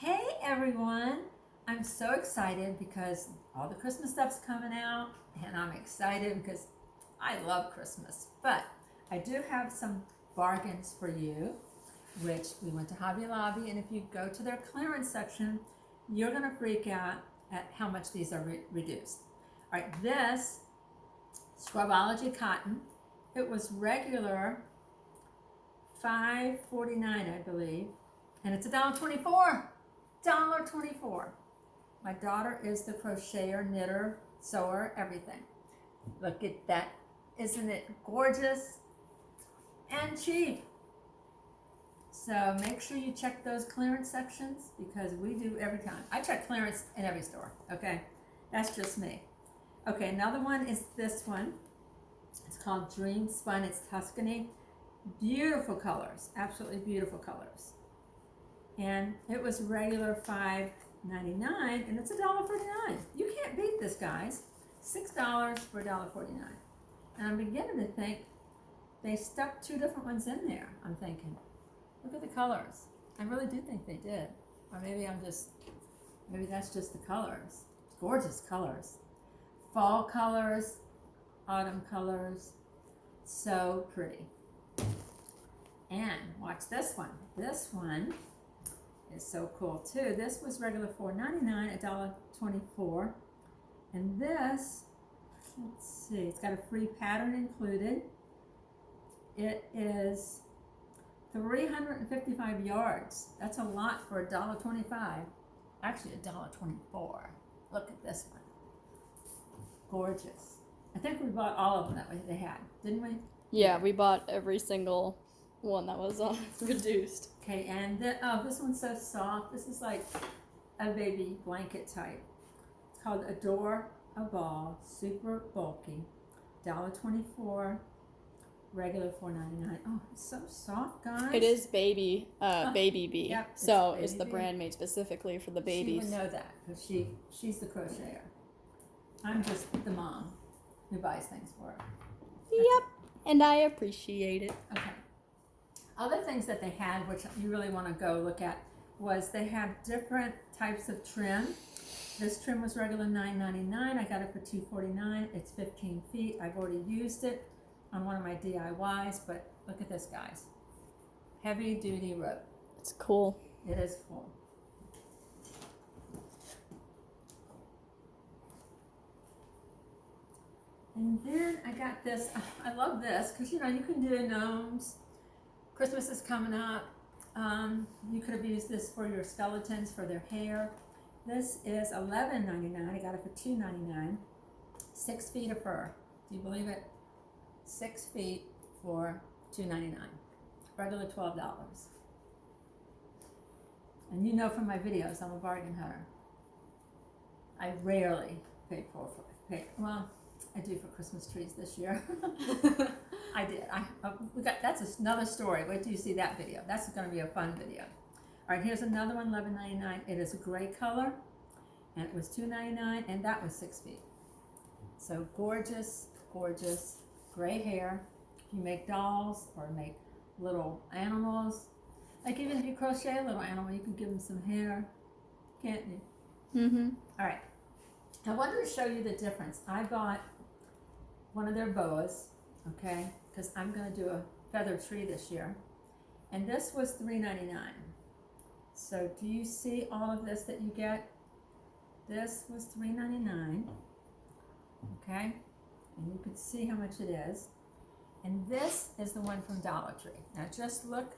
Hey everyone! I'm so excited because all the Christmas stuff's coming out, and I'm excited because I love Christmas. But I do have some bargains for you, which we went to Hobby Lobby, and if you go to their clearance section, you're gonna freak out at how much these are reduced. All right, this Scrubology cotton, it was regular $5.49, I believe, and it's $1.24. $1.24. My daughter is the crocheter, knitter, sewer, everything. Look at that. Isn't it gorgeous and cheap? So make sure you check those clearance sections because we do every time. I check clearance in every store, okay? That's just me. Okay, another one is this one. It's called Dream Spun. It's Tuscany. Beautiful colors, absolutely beautiful colors. And it was regular $5.99, and it's $1.49. You can't beat this, guys. $6 for $1.49. And I'm beginning to think they stuck two different ones in there. I'm thinking, look at the colors. I really do think they did. Or maybe maybe that's just the colors. Gorgeous colors. Fall colors, autumn colors. So pretty. And watch this one. This one is so cool too. This was regular $4.99, $1.24. And this, let's see, it's got a free pattern included. It is 355 yards. That's a lot for $1.25. Actually $1.24. Look at this one. Gorgeous. I think we bought all of them that they had, didn't we? Yeah, we bought every single one that was reduced. Okay, and this one's so soft. This is like a baby blanket type. It's called Adore a Ball, super bulky, $1.24, regular $4.99. Oh, it's so soft, guys. It is baby bee. Yep, so it's it's the Baby brand made specifically for the babies. She would know that because she's the crocheter. I'm just the mom who buys things for her. Yep, and I appreciate it. Okay. Other things that they had, which you really want to go look at, was they have different types of trim. This trim was regular $9.99. I got it for $2.49. It's 15 feet. I've already used it on one of my DIYs, but look at this, guys. Heavy duty rope. It's cool. It is cool. And then I got this. I love this because you can do gnomes. Christmas is coming up. You could have used this for your skeletons, for their hair. This is $11.99. I got it for $2.99. 6 feet of fur. Do you believe it? 6 feet for $2.99. Regular $12. And you know from my videos, I'm a bargain hunter. I rarely pay well, I do for Christmas trees this year. I did. That's another story. Wait till you see that video. That's going to be a fun video. All right, here's another one, $11.99. It is a gray color, and it was $2.99, and that was 6 feet. So gorgeous, gorgeous gray hair. If you make dolls or make little animals, like even if you crochet a little animal, you can give them some hair, can't you? Mm-hmm. All right. I wanted to show you the difference. I bought one of their boas, okay, because I'm going to do a feather tree this year. And this was $3.99. So do you see all of this that you get? This was $3.99, okay? And you can see how much it is. And this is the one from Dollar Tree. Now just look.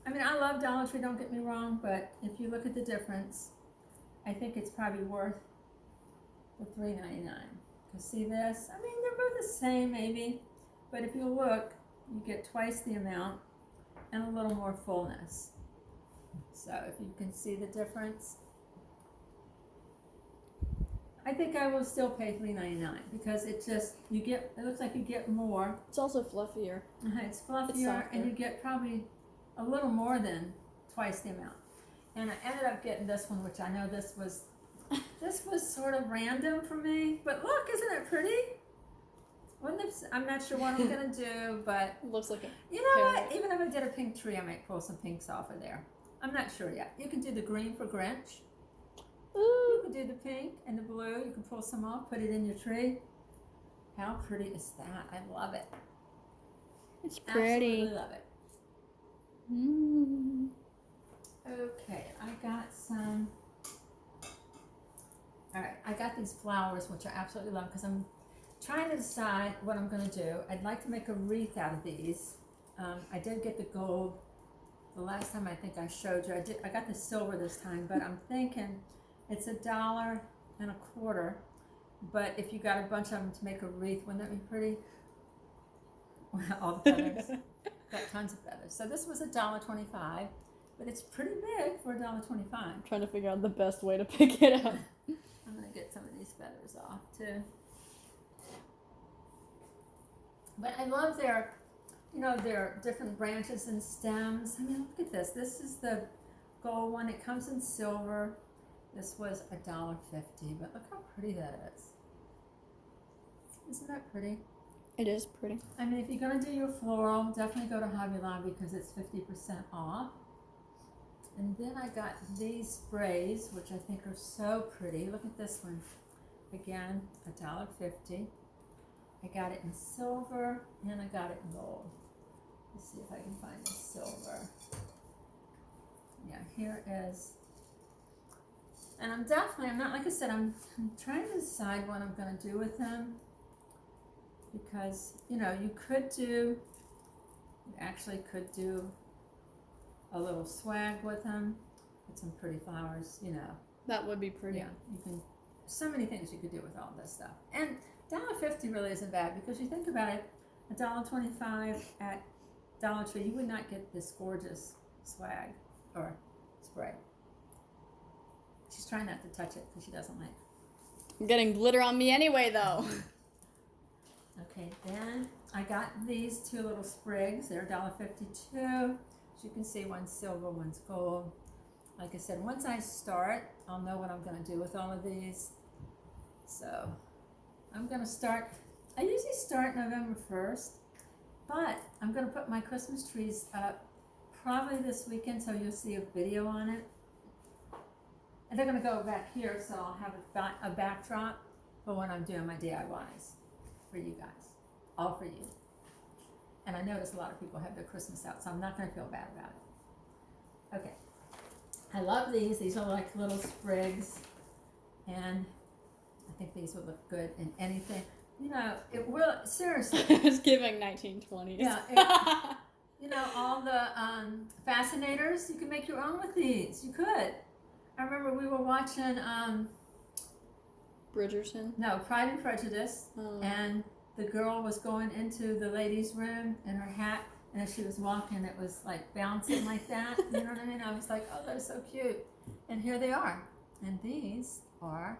I mean, I love Dollar Tree, don't get me wrong, but if you look at the difference, I think it's probably worth the $3.99. Because see this? I mean, they're both the same maybe, but if you look, you get twice the amount and a little more fullness. So if you can see the difference, I think I will still pay $3.99 because it looks like you get more. It's also fluffier. It's fluffier, and you get probably a little more than twice the amount. And I ended up getting this one, which I know this was sort of random for me, but look, isn't it pretty? I'm not sure what I'm gonna do, but It looks like you know what? Even if I did a pink tree, I might pull some pinks off of there. I'm not sure yet. You can do the green for Grinch. Ooh. You can do the pink and the blue. You can pull some off, put it in your tree. How pretty is that? I love it. It's pretty. Absolutely love it. Mm. Okay, I got some. All right, I got these flowers, which I absolutely love because I'm trying to decide what I'm going to do. I'd like to make a wreath out of these. I did get the gold the last time I think I showed you. I got the silver this time, but I'm thinking it's $1.25. But if you got a bunch of them to make a wreath, wouldn't that be pretty? All the feathers. Got tons of feathers. So this was $1.25, but it's pretty big for $1.25. I'm trying to figure out the best way to pick it up. I'm gonna get some of these feathers off too. But I love their, their different branches and stems. I mean, look at this. This is the gold one. It comes in silver. This was $1.50, but look how pretty that is. Isn't that pretty? It is pretty. I mean, if you're gonna do your floral, definitely go to Hobby Lobby because it's 50% off. And then I got these sprays, which I think are so pretty. Look at this one. Again, $1.50. I got it in silver and I got it in gold. Let's see if I can find the silver. Yeah, here is. And I'm not, like I said, I'm trying to decide what I'm going to do with them. Because, you actually could do a little swag with them. Put some pretty flowers, That would be pretty. Yeah, so many things you could do with all this stuff. And $1.50 really isn't bad because you think about it, $1.25 at Dollar Tree, you would not get this gorgeous swag or spray. She's trying not to touch it because she doesn't like. I'm getting glitter on me anyway, though. Okay, then I got these two little sprigs. They're $1.52. As you can see, one's silver, one's gold. Like I said, once I start, I'll know what I'm going to do with all of these. So I'm going to start. I usually start November 1st, but I'm going to put my Christmas trees up probably this weekend, so you'll see a video on it. And they're going to go back here, so I'll have a backdrop for when I'm doing my DIYs for you guys, all for you. And I notice a lot of people have their Christmas out, so I'm not going to feel bad about it. Okay, I love these. These are like little sprigs, and I think these would look good in anything. It will, seriously. It's giving 1920s. Yeah, all the fascinators, you can make your own with these. You could. I remember we were watching Bridgerton? No, Pride and Prejudice, and the girl was going into the ladies' room in her hat, and as she was walking, it was like bouncing like that. You know what I mean? I was like, oh, they're so cute. And here they are. And these are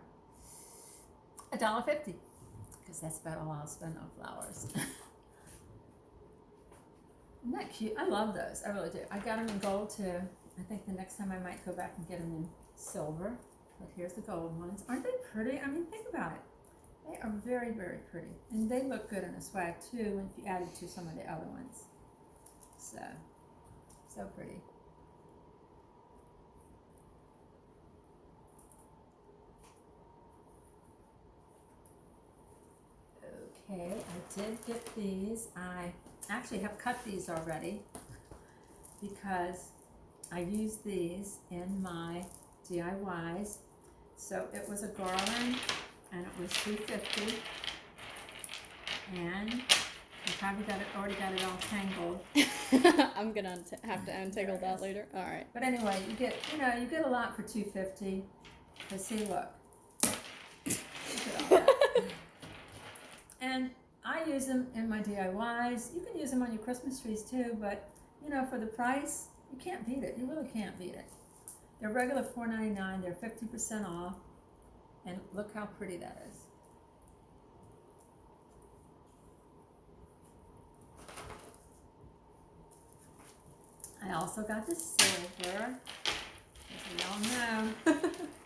$1.50, because that's about all I'll spend on flowers. Isn't that cute? I love those. I really do. I got them in gold too. I think the next time I might go back and get them in silver. But here's the gold ones. Aren't they pretty? I mean, think about it. They are very, very pretty. And they look good in a swag too if you add it to some of the other ones. So pretty. Okay, I did get these. I actually have cut these already because I used these in my DIYs. So it was a garland and it was $2.50, and you probably already got it all tangled. I'm gonna have to untangle that later. All right. But anyway, you get a lot for $2.50. But see, look at all that. And I use them in my DIYs. You can use them on your Christmas trees too, but for the price, you can't beat it. You really can't beat it. They're regular $4.99. They're 50% off. And look how pretty that is. I also got the silver. As we all know,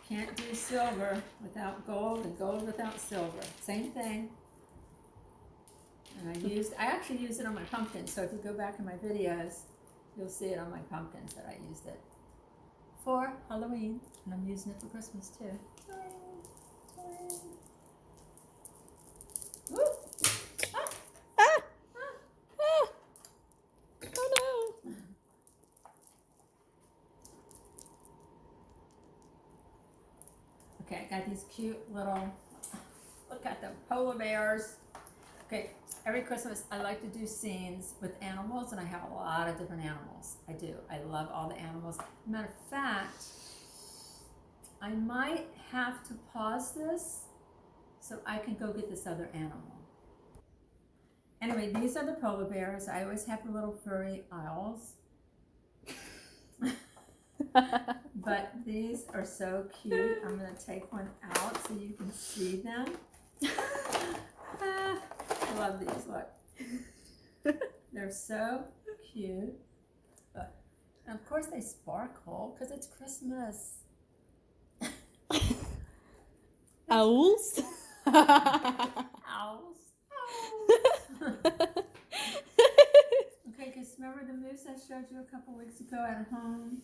can't do silver without gold and gold without silver. Same thing. And I actually used it on my pumpkins. So if you go back in my videos, you'll see it on my pumpkins that I used it. for Halloween, and I'm using it for Christmas too. Woo! Ah! Ah! Ah! Ah! Oh no! Okay, I got these cute little, look at them, polar bears. Okay, every Christmas I like to do scenes with animals, and I have a lot of different animals. I do. I love all the animals. Matter of fact, I might have to pause this so I can go get this other animal. Anyway, these are the polar bears. I always have the little furry owls. But these are so cute. I'm going to take one out so you can see them. I love these. Look. They're so cute. And of course they sparkle because it's Christmas. Owls? Owls. Okay, because remember the moose I showed you a couple weeks ago at home?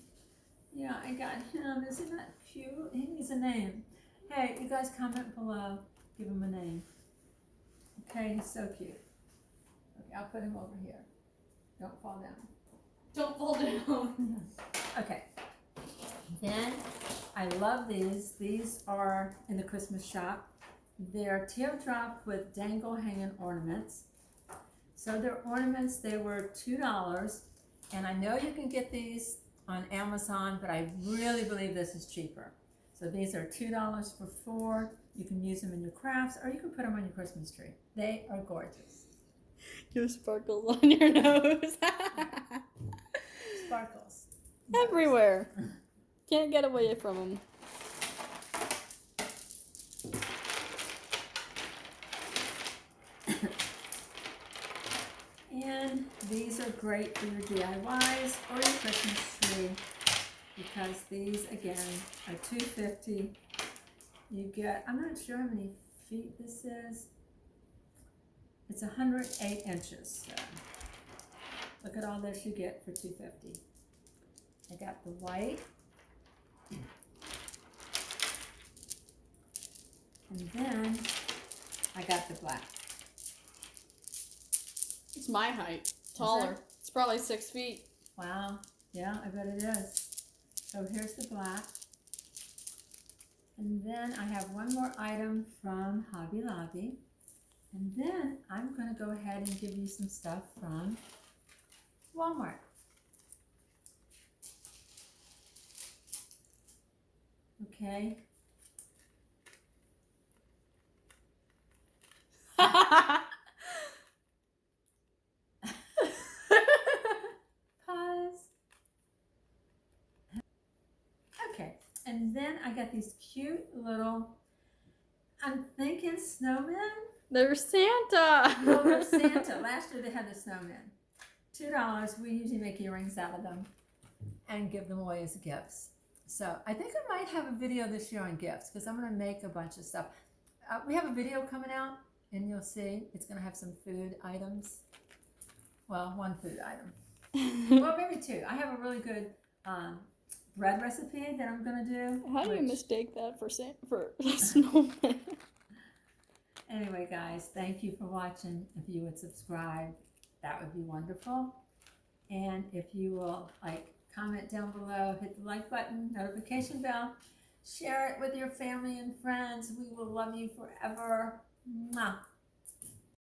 Yeah, I got him. Isn't that cute? He needs a name. Hey, you guys comment below. Give him a name. Okay, he's so cute. Okay, I'll put him over here. Don't fall down. Don't fall down. Okay. Then, I love these. These are in the Christmas shop. They're teardrop with dangle hanging ornaments. So they're ornaments, they were $2. And I know you can get these on Amazon, but I really believe this is cheaper. So these are $2 for 4. You can use them in your crafts, or you can put them on your Christmas tree. They are gorgeous. You have sparkles on your nose. Sparkles. Everywhere. Can't get away from them. And these are great for your DIYs or your Christmas tree, because these again are $2.50. You get, I'm not sure how many feet this is. It's 108 inches. So look at all this you get for $2.50. I got the white. And then I got the black. It's my height. Taller. It's probably 6 feet. Wow. Yeah, I bet it is. So here's the black. And then I have one more item from Hobby Lobby. And then I'm going to go ahead and give you some stuff from Walmart. Okay. Pause. Okay, and then I got these cute little, I'm thinking snowmen. They're Santa. Oh, they're Santa. Last year they had the snowmen. $2. We usually make earrings out of them and give them away as gifts. So I think I might have a video this year on gifts, because I'm going to make a bunch of stuff. We have a video coming out, and you'll see it's going to have some food items. Well, one food item. Well, maybe 2. I have a really good bread recipe that I'm going to do. How do you mistake that for a snowman? Anyway, guys, thank you for watching. If you would subscribe, that would be wonderful. And if you will, comment down below, hit the like button, notification bell, share it with your family and friends. We will love you forever. Mwah.